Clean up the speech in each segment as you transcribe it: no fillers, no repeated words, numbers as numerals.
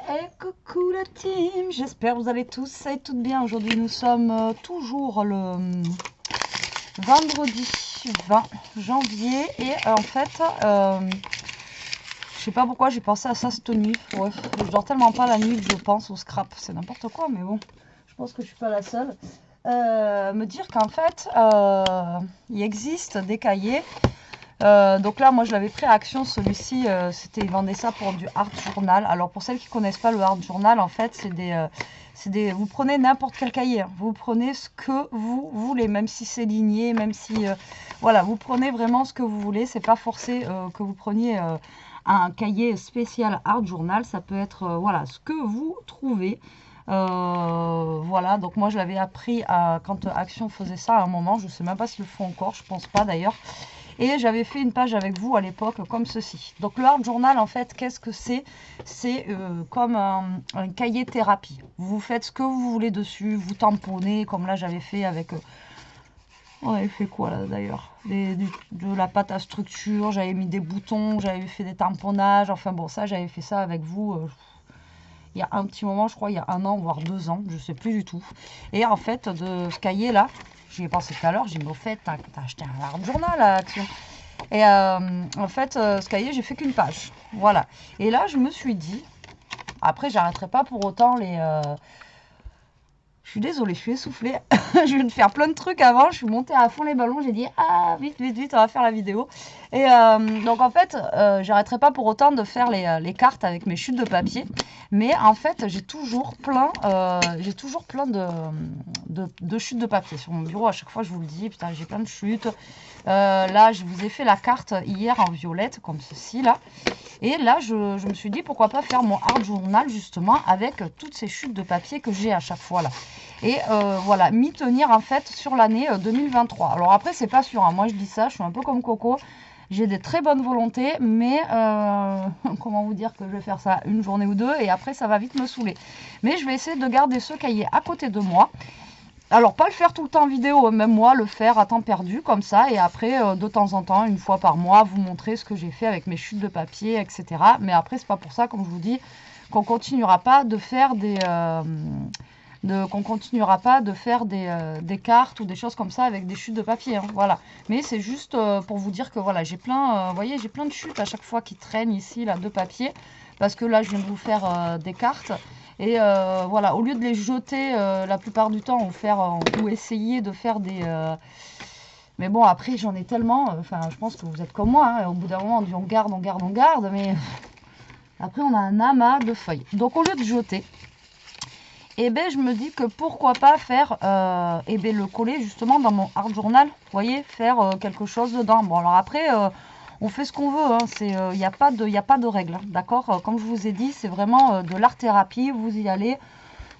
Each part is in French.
Et coucou la team, j'espère que vous allez tous et toutes bien. Aujourd'hui nous sommes toujours le vendredi 20 janvier et en fait, je sais pas pourquoi j'ai pensé à ça cette nuit. Ouais, je dors tellement pas la nuit que je pense au scrap, c'est n'importe quoi, mais bon, je pense que je suis pas la seule. Me dire qu'en fait, il existe des cahiers. Donc là, moi, je l'avais pris à Action, celui-ci, c'était, ils vendaient ça pour du art journal. Alors, pour celles qui connaissent pas le art journal, en fait, vous prenez n'importe quel cahier, hein. Vous prenez ce que vous voulez, même si c'est ligné, même si, voilà, vous prenez vraiment ce que vous voulez. C'est pas forcé que vous preniez un cahier spécial art journal. Ça peut être, voilà, ce que vous trouvez. Voilà, donc moi, je l'avais appris quand Action faisait ça à un moment. Je sais même pas s'ils le font encore, je pense pas d'ailleurs. Et j'avais fait une page avec vous à l'époque comme ceci. Donc le art journal, en fait, qu'est-ce que c'est? C'est comme un cahier thérapie. Vous faites ce que vous voulez dessus, vous tamponnez, comme là j'avais fait avec... on avait fait quoi là d'ailleurs? De la pâte à structure, j'avais mis des boutons, j'avais fait des tamponnages, enfin bon, ça j'avais fait ça avec vous... il y a un petit moment, je crois, il y a 1 an, voire 2 ans, je sais plus du tout. Et en fait, de ce cahier-là, j'y ai pensé tout à l'heure, j'ai dit, mais au fait, t'as acheté un art journal à Action. Et en fait, ce cahier, j'ai fait qu'une page. Voilà. Et là, je me suis dit, après, j'arrêterai pas pour autant les... Je suis désolée, je suis essoufflée. Je viens de faire plein de trucs avant. Je suis montée à fond les ballons. J'ai dit, ah, vite, vite, vite, on va faire la vidéo. Et donc, en fait, j'arrêterai pas pour autant de faire les cartes avec mes chutes de papier. Mais en fait, j'ai toujours plein de chutes de papier sur mon bureau. À chaque fois, je vous le dis, putain, j'ai plein de chutes. Là, je vous ai fait la carte hier en violette, comme ceci, là. Et là, je me suis dit, pourquoi pas faire mon art journal, justement, avec toutes ces chutes de papier que j'ai à chaque fois, là. Et voilà, m'y tenir, en fait, sur l'année 2023. Alors après, c'est pas sûr, hein. Moi, je dis ça, je suis un peu comme Coco. J'ai des très bonnes volontés, mais comment vous dire que je vais faire ça une journée ou deux, et après, ça va vite me saouler. Mais je vais essayer de garder ce cahier à côté de moi. Alors, pas le faire tout le temps en vidéo, même moi, le faire à temps perdu, comme ça, et après, de temps en temps, une fois par mois, vous montrer ce que j'ai fait avec mes chutes de papier, etc. Mais après, c'est pas pour ça, comme je vous dis, qu'on continuera pas de faire des cartes ou des choses comme ça avec des chutes de papier, hein, voilà. Mais c'est juste pour vous dire que voilà, j'ai plein, vous voyez, j'ai plein de chutes à chaque fois qui traînent ici, là, de papier, parce que là, je viens de vous faire des cartes. Et voilà, au lieu de les jeter la plupart du temps ou essayer de faire des... Mais bon, après, j'en ai tellement, enfin, je pense que vous êtes comme moi, hein, au bout d'un moment, on dit on garde, on garde, on garde, mais après, on a un amas de feuilles. Donc, au lieu de jeter, eh ben, je me dis que pourquoi pas faire, eh ben, le coller justement dans mon art journal, vous voyez, faire quelque chose dedans. Bon, alors après... on fait ce qu'on veut, hein. Il n'y a pas de règles, hein, d'accord? Comme je vous ai dit, c'est vraiment de l'art-thérapie. Vous y allez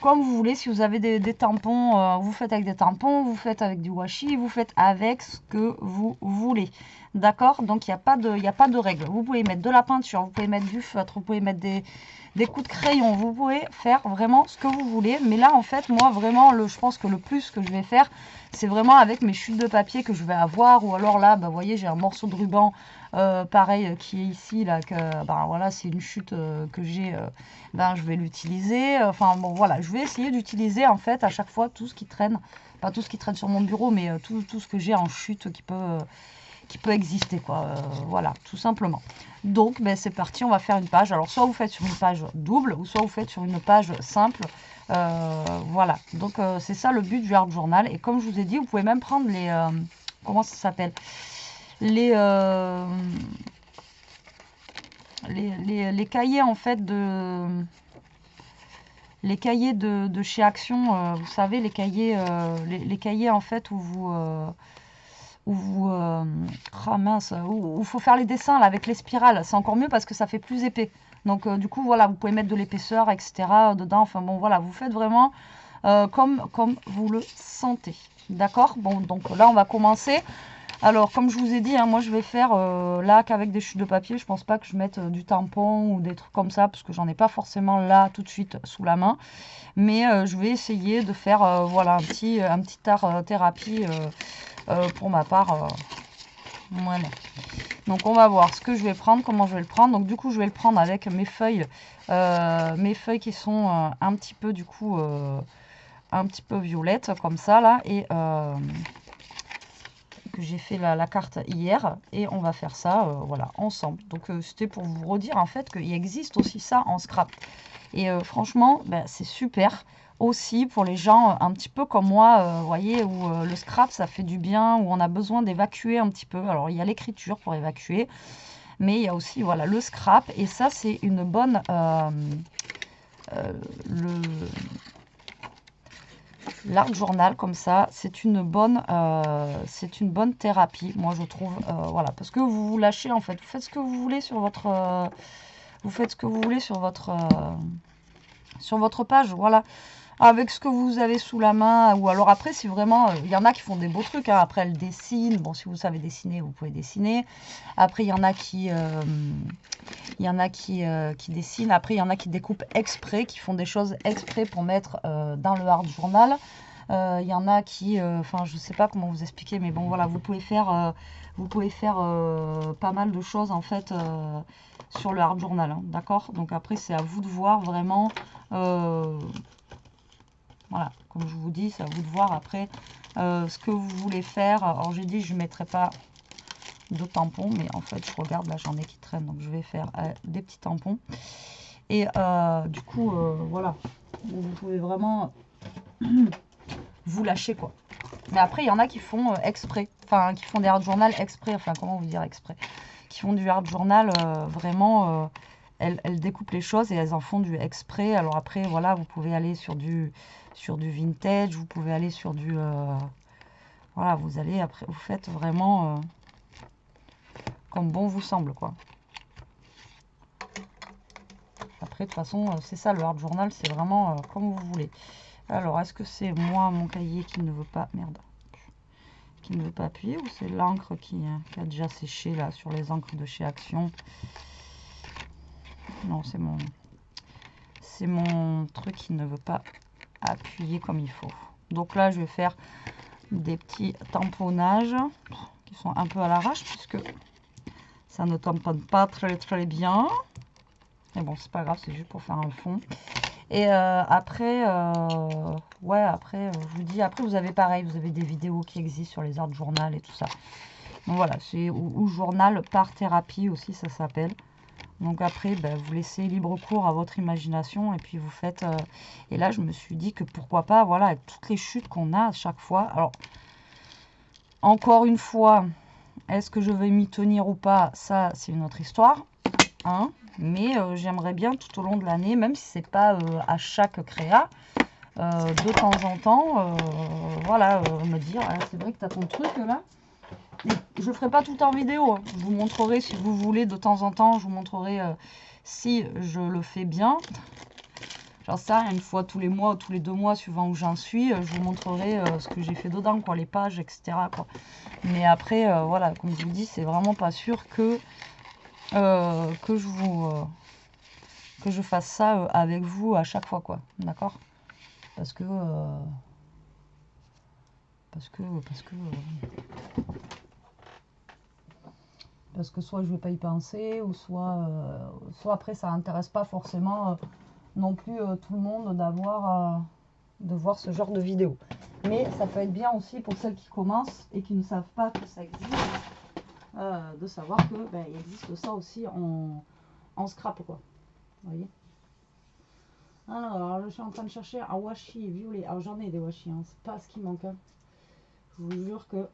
comme vous voulez. Si vous avez des tampons, vous faites avec des tampons, vous faites avec du washi, vous faites avec ce que vous voulez. D'accord? Donc, il n'y a pas de règles. Vous pouvez mettre de la peinture, vous pouvez mettre du feutre, vous pouvez mettre des coups de crayon. Vous pouvez faire vraiment ce que vous voulez. Mais là, en fait, moi, vraiment, je pense que le plus que je vais faire, c'est vraiment avec mes chutes de papier que je vais avoir. Ou alors là, bah, vous voyez, j'ai un morceau de ruban pareil qui est ici. Là, bah, voilà, c'est une chute que j'ai. Ben, je vais l'utiliser. Enfin, bon, voilà, je vais essayer d'utiliser, en fait, à chaque fois, tout ce qui traîne. Pas tout ce qui traîne sur mon bureau, mais tout ce que j'ai en chute qui peut exister, quoi. Voilà, tout simplement. Donc, ben, c'est parti, on va faire une page. Alors, soit vous faites sur une page double, ou soit vous faites sur une page simple. Voilà, donc c'est ça le but du art journal. Et comme je vous ai dit, vous pouvez même prendre les... comment ça s'appelle? Les cahiers, en fait, les cahiers de chez Action, vous savez, les cahiers, en fait, ah mince, où faut faire les dessins là, avec les spirales. C'est encore mieux parce que ça fait plus épais. Donc du coup, voilà, vous pouvez mettre de l'épaisseur, etc. dedans. Enfin bon, voilà, vous faites vraiment comme vous le sentez. D'accord? Bon, donc là, on va commencer. Alors, comme je vous ai dit, hein, moi, je vais faire là qu'avec des chutes de papier. Je pense pas que je mette du tampon ou des trucs comme ça parce que j'en ai pas forcément là tout de suite sous la main. Mais je vais essayer de faire voilà, un petit art thérapie pour ma part. Voilà. Donc on va voir ce que je vais prendre, comment je vais le prendre. Donc du coup je vais le prendre avec mes feuilles qui sont un petit peu du coup un petit peu violettes comme ça là, et que j'ai fait la carte hier, et on va faire ça voilà ensemble. Donc c'était pour vous redire en fait qu'il existe aussi ça en scrap, et franchement ben, c'est super aussi pour les gens un petit peu comme moi, vous voyez, où le scrap ça fait du bien, où on a besoin d'évacuer un petit peu. Alors il y a l'écriture pour évacuer, mais il y a aussi voilà le scrap, et ça c'est une bonne l'art journal comme ça, c'est une bonne thérapie, moi je trouve, voilà, parce que vous vous lâchez en fait, vous faites ce que vous voulez sur votre sur votre page, voilà, avec ce que vous avez sous la main. Ou alors après, si vraiment, il y en a qui font des beaux trucs, hein. Après elles dessinent, bon si vous savez dessiner, vous pouvez dessiner. Après il y en a qui dessinent, après il y en a qui découpent exprès, qui font des choses exprès pour mettre dans le art journal. Il y en a qui, enfin je sais pas comment vous expliquer, mais bon voilà, vous pouvez faire pas mal de choses en fait sur le art journal, hein, d'accord. Donc après c'est à vous de voir vraiment, voilà, comme je vous dis, c'est à vous de voir après ce que vous voulez faire. Alors j'ai dit je ne mettrai pas de tampons, mais en fait je regarde là, j'en ai qui traînent, donc je vais faire des petits tampons, et du coup voilà, vous pouvez vraiment vous lâcher quoi. Mais après il y en a qui font exprès, enfin qui font des art journal exprès, enfin comment vous dire exprès, qui font du art journal vraiment, elles découpent les choses et elles en font du exprès. Alors après voilà, vous pouvez aller sur du vintage, vous pouvez aller sur du voilà, vous allez après, vous faites vraiment comme bon vous semble quoi. Après de toute façon c'est ça le art journal, c'est vraiment comme vous voulez. Alors est-ce que c'est moi mon cahier qui ne veut pas, merde, qui ne veut pas appuyer, ou c'est l'encre qui a déjà séché là sur les encres de chez Action? Non, c'est mon truc qui ne veut pas appuyer comme il faut. Donc là je vais faire des petits tamponnages qui sont un peu à l'arrache puisque ça ne tamponne pas très bien, mais bon c'est pas grave, c'est juste pour faire un fond. Et après ouais, après je vous dis, après vous avez pareil, vous avez des vidéos qui existent sur les art journal et tout ça. Donc voilà, c'est ou journal par thérapie aussi ça s'appelle. Donc après, ben, vous laissez libre cours à votre imagination, et puis vous faites... Et là, je me suis dit que pourquoi pas, voilà, avec toutes les chutes qu'on a à chaque fois. Alors, encore une fois, est-ce que je vais m'y tenir ou pas? Ça, c'est une autre histoire. Hein, mais j'aimerais bien tout au long de l'année, même si c'est pas à chaque créa, de temps en temps, voilà, me dire, ah, c'est vrai que tu as ton truc là. Je ne ferai pas tout en vidéo, hein. Je vous montrerai si vous voulez de temps en temps, je vous montrerai si je le fais bien. J'en sais rien, une fois tous les mois ou tous les 2 mois, suivant où j'en suis, je vous montrerai ce que j'ai fait dedans, quoi, les pages, etc. quoi. Mais après, voilà, comme je vous dis, c'est vraiment pas sûr que je fasse ça avec vous à chaque fois, quoi. D'accord? Parce que soit je vais pas y penser, ou soit après ça n'intéresse pas forcément non plus tout le monde de voir ce genre de vidéo. Mais ça peut être bien aussi pour celles qui commencent et qui ne savent pas que ça existe, de savoir que ben, il existe ça aussi en scrap, quoi. Vous voyez? Alors, je suis en train de chercher un washi violet. Alors j'en ai des washi, hein. C'est pas ce qui manque, hein. Je vous jure que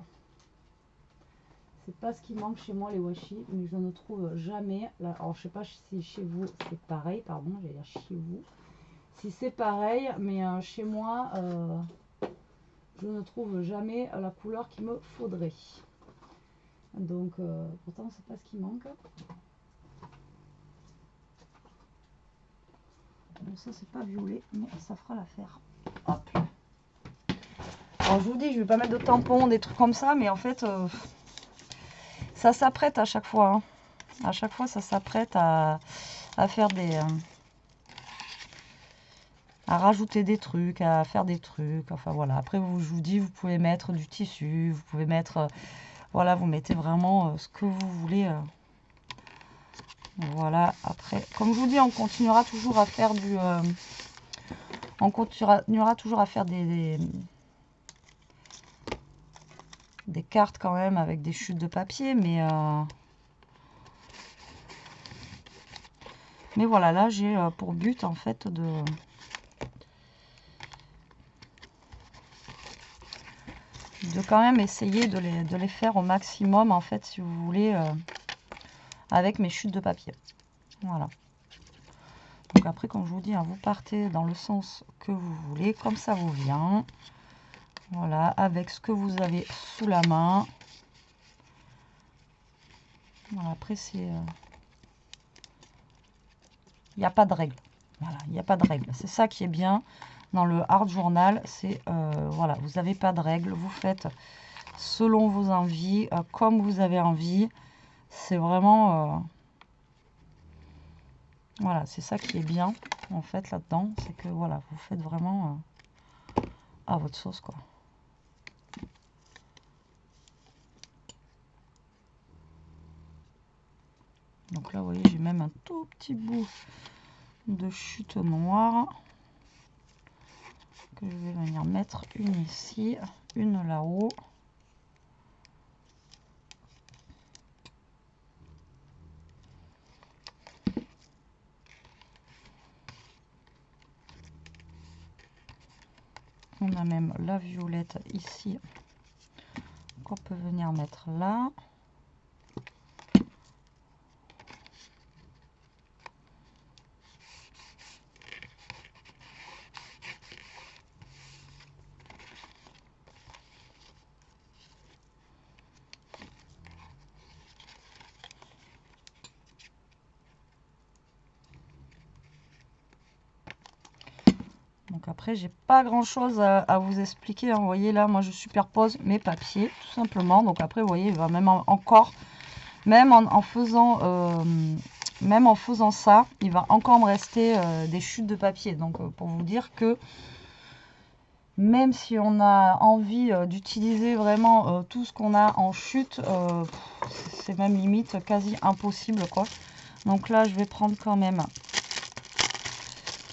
c'est pas ce qui manque chez moi, les washi, mais je ne trouve jamais. Là, alors je sais pas si chez vous c'est pareil, pardon, j'allais dire chez vous. Si c'est pareil, mais chez moi, je ne trouve jamais la couleur qu'il me faudrait. Donc pourtant c'est pas ce qui manque. Bon, ça c'est pas violet, mais ça fera l'affaire. Hop. Alors je vous dis, je vais pas mettre de tampons, des trucs comme ça, mais en fait ça s'apprête à chaque fois, hein. À chaque fois ça s'apprête à faire des à rajouter des trucs, à faire des trucs, enfin voilà. Après je vous dis, vous pouvez mettre du tissu, vous pouvez mettre Voilà, vous mettez vraiment ce que vous voulez. Voilà, après, comme je vous dis, on continuera toujours à faire on continuera toujours à faire des cartes quand même avec des chutes de papier, mais voilà, là j'ai pour but en fait de quand même essayer de les faire au maximum en fait, si vous voulez, avec mes chutes de papier. Voilà. Donc après, comme je vous dis, hein, vous partez dans le sens que vous voulez, comme ça vous vient. Voilà, avec ce que vous avez sous la main. Voilà, après c'est... il n'y a pas de règle. Voilà, il n'y a pas de règle. C'est ça qui est bien dans le Art Journal. C'est, voilà, vous n'avez pas de règle. Vous faites selon vos envies, comme vous avez envie. C'est vraiment... voilà, c'est ça qui est bien, en fait, là-dedans. C'est que, voilà, vous faites vraiment à votre sauce, quoi. Donc là, vous voyez, j'ai même un tout petit bout de chute noire que je vais venir mettre une ici, une là-haut. On a même la violette ici qu'on peut venir mettre là. Donc après, j'ai pas grand chose à vous expliquer, hein. Vous voyez là, moi je superpose mes papiers tout simplement. Donc après, vous voyez, il va même encore, même en faisant ça, il va encore me rester des chutes de papier. Donc pour vous dire que même si on a envie d'utiliser vraiment tout ce qu'on a en chute, c'est même limite quasi impossible, quoi. Donc là, je vais prendre quand même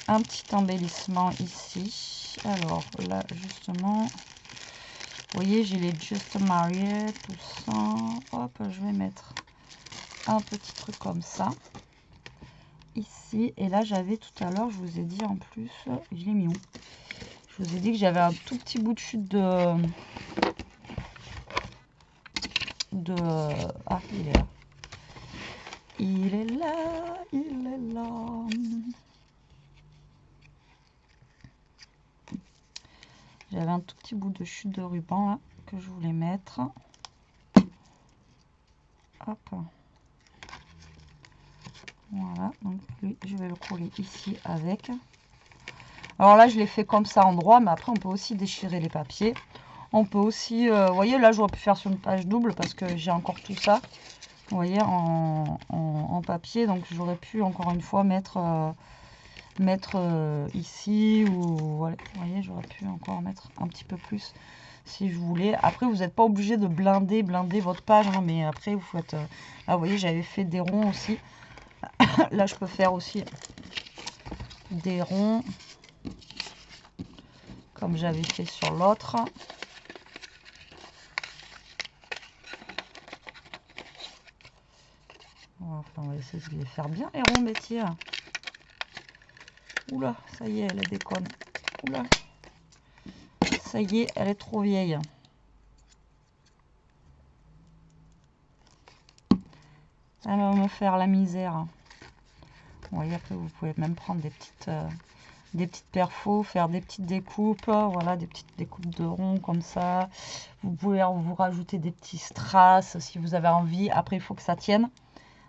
un petit embellissement ici. Alors là, justement, vous voyez, j'ai les Just Married, tout ça. Hop, je vais mettre un petit truc comme ça ici. Et là, j'avais tout à l'heure, je vous ai dit en plus, je l'ai mis où? Je vous ai dit que j'avais un tout petit bout de chute ah, il est là. Il est là, il est là. J'avais un tout petit bout de chute de ruban là que je voulais mettre. Hop. Voilà, donc lui, je vais le coller ici avec. Alors là, je l'ai fait comme ça en droit, mais après, on peut aussi déchirer les papiers. On peut aussi, vous voyez, là, j'aurais pu faire sur une page double parce que j'ai encore tout ça, vous voyez, en papier. Donc, j'aurais pu, encore une fois, mettre ici ou, voilà, vous voyez, j'aurais pu encore mettre un petit peu plus si je voulais. Après, vous n'êtes pas obligé de blinder votre page, hein, mais après, vous faites... là, vous voyez, j'avais fait des ronds aussi. Là, je peux faire aussi des ronds comme j'avais fait sur l'autre. Enfin, on va essayer de les faire bien les ronds métiers. Oula, ça y est, elle déconne. Oula, ça y est, elle est trop vieille. Elle va me faire la misère. Vous voyez, après, vous pouvez même prendre des petites perfos, faire des petites découpes, voilà, des petites découpes de ronds comme ça. Vous pouvez vous rajouter des petits strass si vous avez envie. Après, il faut que ça tienne,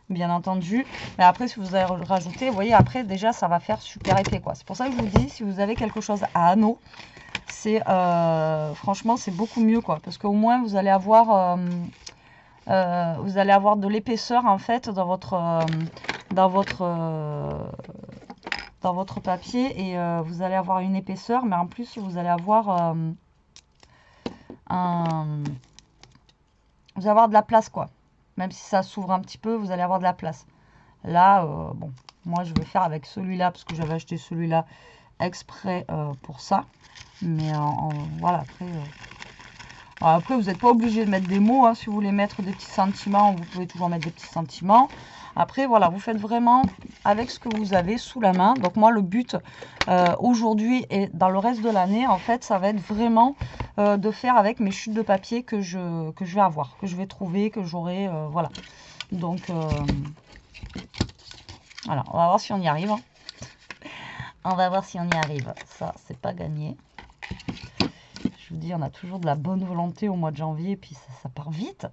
bien entendu. Mais après, si vous avez rajouté, vous voyez, après, déjà, ça va faire super épais, quoi. C'est pour ça que je vous dis, si vous avez quelque chose à anneaux, c'est franchement, c'est beaucoup mieux, quoi. Parce qu'au moins, vous allez avoir de l'épaisseur, en fait, dans votre papier, et vous allez avoir une épaisseur, mais en plus vous allez avoir vous allez avoir de la place, quoi. Même si ça s'ouvre un petit peu, vous allez avoir de la place. Là, bon, moi, je vais faire avec celui-là, parce que j'avais acheté celui-là exprès pour ça. Mais voilà, après, vous n'êtes pas obligé de mettre des mots. Hein. Si vous voulez mettre des petits sentiments, vous pouvez toujours mettre des petits sentiments. Après, voilà, vous faites vraiment avec ce que vous avez sous la main. Donc moi, le but aujourd'hui et dans le reste de l'année, en fait, ça va être vraiment de faire avec mes chutes de papier que je vais avoir, que je vais trouver, que j'aurai, voilà. Donc, voilà, on va voir si on y arrive. Hein. On va voir si on y arrive. Ça, c'est pas gagné. Je vous dis, on a toujours de la bonne volonté au mois de janvier, et puis ça part vite.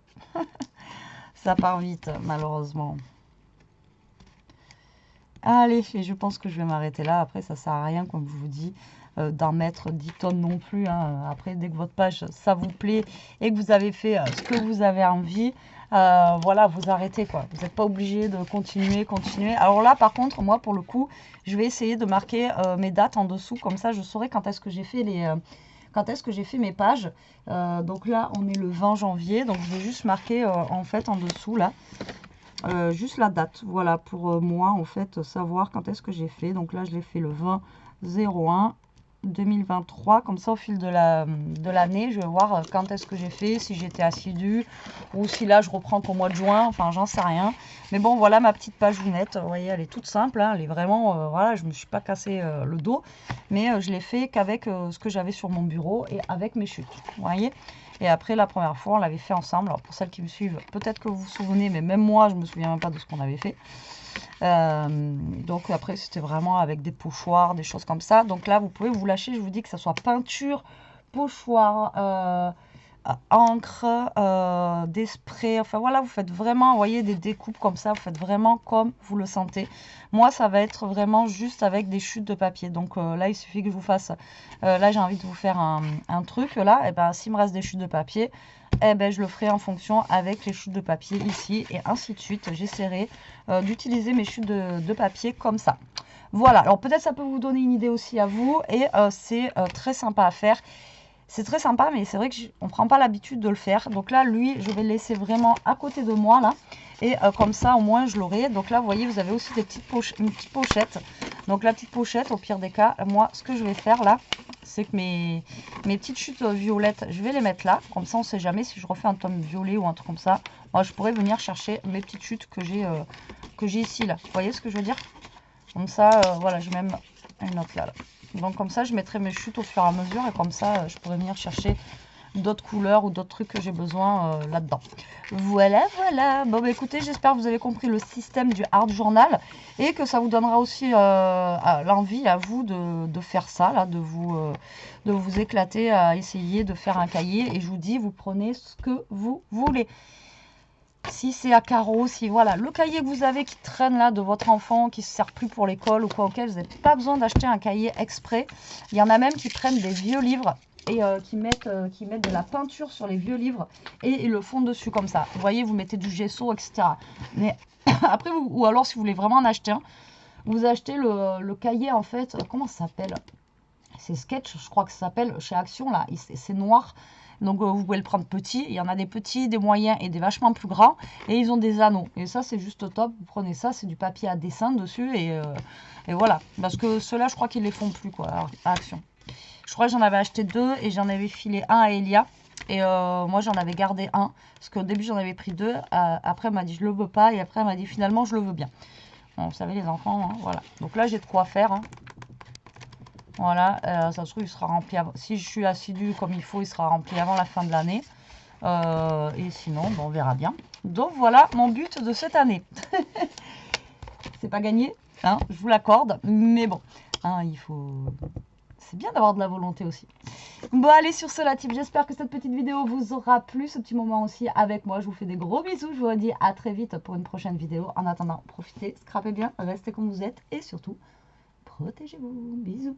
Ça part vite, malheureusement. Allez, et je pense que je vais m'arrêter là. Après, ça sert à rien, comme je vous dis, d'en mettre 10 tonnes non plus. Hein. Après, dès que votre page, ça vous plaît et que vous avez fait ce que vous avez envie, voilà, vous arrêtez, quoi. Vous n'êtes pas obligé de continuer. Alors là, par contre, moi, pour le coup, je vais essayer de marquer mes dates en dessous. Comme ça, je saurai quand est-ce que j'ai fait quand est-ce que j'ai fait mes pages. Donc là, on est le 20 janvier. Donc, je vais juste marquer, en fait, en dessous, là. Juste la date, voilà, pour moi, en fait, savoir quand est-ce que j'ai fait. Donc là, je l'ai fait le 20/01 2023. Comme ça, au fil de l'année, je vais voir quand est-ce que j'ai fait, si j'étais assidue, ou si là, je reprends qu'au mois de juin. Enfin, j'en sais rien. Mais bon, voilà ma petite pageounette. Vous voyez, elle est toute simple. Hein, elle est vraiment, voilà, je me suis pas cassé le dos. Mais je l'ai fait qu'avec ce que j'avais sur mon bureau et avec mes chutes. Vous voyez. Et après, la première fois, on l'avait fait ensemble. Alors, pour celles qui me suivent, peut-être que vous vous souvenez, mais même moi, je ne me souviens même pas de ce qu'on avait fait. Donc, après, c'était vraiment avec des pochoirs, des choses comme ça. Donc là, vous pouvez vous lâcher. Je vous dis que ça soit peinture, pochoir, encre, des sprays. Enfin, voilà, vous faites vraiment, vous voyez, des découpes comme ça. Vous faites vraiment comme vous le sentez. Moi, ça va être vraiment juste avec des chutes de papier. Donc là, il suffit que je vous fasse... là, j'ai envie de vous faire un truc. Là, et ben, s'il me reste des chutes de papier, eh ben, je le ferai en fonction avec les chutes de papier ici. Et ainsi de suite. J'essaierai d'utiliser mes chutes de papier comme ça. Voilà. Alors, peut-être ça peut vous donner une idée aussi à vous. Et c'est très sympa à faire. C'est très sympa, mais c'est vrai qu'on ne prend pas l'habitude de le faire. Donc là, lui, je vais le laisser vraiment à côté de moi, là. Et comme ça, au moins, je l'aurai. Donc là, vous voyez, vous avez aussi une petite pochette. Donc la petite pochette, au pire des cas, moi, ce que je vais faire, là, c'est que mes petites chutes violettes, je vais les mettre là. Comme ça, on ne sait jamais si je refais un tome violet ou un truc comme ça. Moi, je pourrais venir chercher mes petites chutes que j'ai ici, là. Vous voyez ce que je veux dire? Comme ça, voilà, j'ai même une autre là. Donc comme ça, je mettrai mes chutes au fur et à mesure et comme ça, je pourrai venir chercher d'autres couleurs ou d'autres trucs que j'ai besoin là-dedans. Voilà, voilà. Bon, bah écoutez, j'espère que vous avez compris le système du art journal et que ça vous donnera aussi l'envie à vous de faire ça, là, de vous éclater à essayer de faire un cahier. Et je vous dis, vous prenez ce que vous voulez. Si c'est à carreaux, si voilà, le cahier que vous avez qui traîne là de votre enfant, qui ne se sert plus pour l'école ou quoi, auquel vous n'avez pas besoin d'acheter un cahier exprès. Il y en a même qui prennent des vieux livres et qui mettent de la peinture sur les vieux livres et ils le font dessus comme ça. Vous voyez, vous mettez du gesso, etc. Mais après, ou alors si vous voulez vraiment en acheter un, vous achetez le cahier en fait, comment ça s'appelle? C'est Sketch, je crois que ça s'appelle, chez Action, là, c'est noir. Donc vous pouvez le prendre petit, il y en a des petits, des moyens et des vachement plus grands. Et ils ont des anneaux. Et ça c'est juste top, vous prenez ça, c'est du papier à dessin dessus. Et voilà, parce que ceux-là je crois qu'ils les font plus quoi, à Action. Je crois que j'en avais acheté 2 et j'en avais filé un à Elia. Et moi j'en avais gardé un, parce qu'au début j'en avais pris 2. Après elle m'a dit je le veux pas et après elle m'a dit finalement je le veux bien. Bon, vous savez les enfants, hein, voilà. Donc là j'ai de quoi faire. Hein. Voilà, ça se trouve, il sera rempli avant. Si je suis assidue comme il faut, il sera rempli avant la fin de l'année. Et sinon, bon, on verra bien. Donc voilà mon but de cette année. C'est pas gagné, hein, je vous l'accorde. Mais bon, hein, il faut... C'est bien d'avoir de la volonté aussi. Bon, allez, sur ce, la team, j'espère que cette petite vidéo vous aura plu. Ce petit moment aussi avec moi. Je vous fais des gros bisous. Je vous redis à très vite pour une prochaine vidéo. En attendant, profitez, scrapez bien, restez comme vous êtes. Et surtout, protégez-vous. Bisous.